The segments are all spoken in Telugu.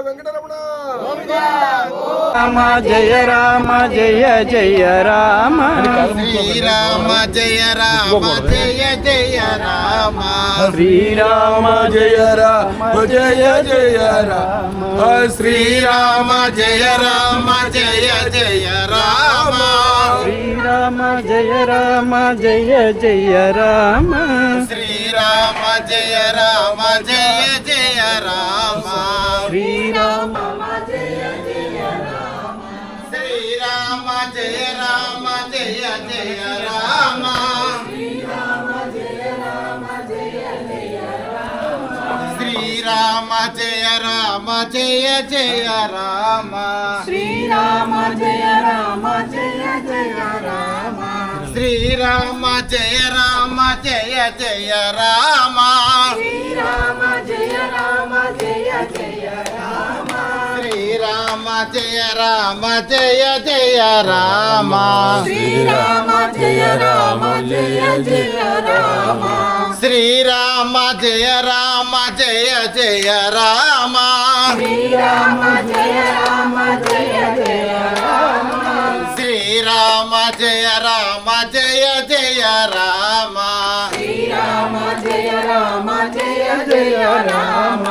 వెంకటరమణ. రామ జయ రామ జయ జయ రామ శ్రీరామ జయ రామ జయ జయ రామ శ్రీరామ జయ రామ జయ జయ రామ శ్రీరామ జయ రామ జయ జయ రామ శ్రీరామ జయ రామ జయ జయ రామ శ్రీరామ జయ రామ జయ జయ రామ శ్రీరామ శ్రీరామ జయ రామ జయ జయ రామ శ్రీరామ జయ రామ జయ జయ రామ శ్రీరామ జయ రామ జయ జయ రామ శ్రీరామ జయ రామ జయ జయ రామ శ్రీరామ జయ రామ జయ జయ రామ శ్రీరామ జయ రామ జయ జయ రామ శ్రీరామ జయ రామ జయ జయ రామ శ్రీరామ జయ రామ జయ జయ రామ శ్రీరామ జయ రామ జయ జయ రామ శ్రీరామ జయ రామ జయ జయ రామ శ్రీరామ జయ రామ జయ జయ రామ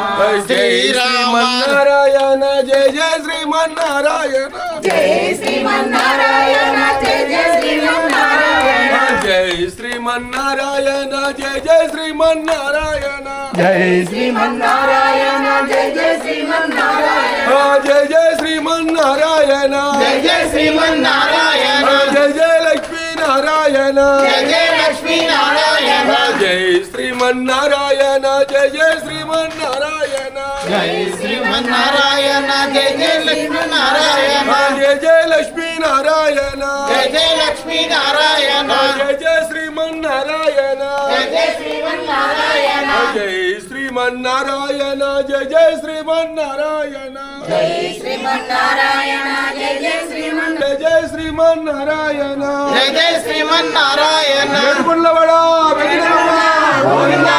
శ్రీరామనారాయణ జయ జయ శ్రీమన్నారాయణ జయ శ్రీమన్నారాయణ జయ జయ శ్రీమన్నారాయణ జై శ్రీమన్నారాయణ జయ జయ శ్రీమన్నారాయణ జై శ్రీమన్నారాయణ జయ జయ శ్రీమన్నారాయణ జయ జయ శ్రీమన్నారాయణ జయ జయ శ్రీమన్నారాయణ జయ జయ లక్ష్మీ నారాయణ జయ జయ లక్ష్మీ నారాయణ జై శ్రీమన్నారాయణ జయ జయ శ్రీమన్నారాయణ జయ శ్రీమన్నారాయణ జయ జయ లక్ష్మీ నారాయణ జయ జయ లక్ష్మీ నారాయణ జయ జయ లక్ష్మీ నారాయణ జయ జయ శ్రీమన్నారాయణ జయ జయ శ్రీమన్నారాయణ జై శ్రీమన్నారాయణ జయ జయ శ్రీమన్నారాయణ జయ శ్రీమన్నారాయణ జయ జయ శ్రీమన్నారాయణ జయ జయ శ్రీమన్నారాయణ జయ జయ శ్రీమన్నారాయణ ఏడుగుండ్లవాడ వెంకటరమణ గోవింద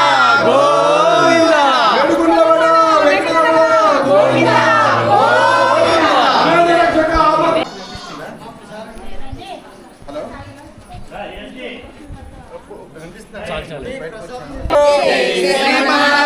గోవింద ఏడుగుండ్లవాడ వెంకటరమణ గోవింద శ్రీమన్నారాయణ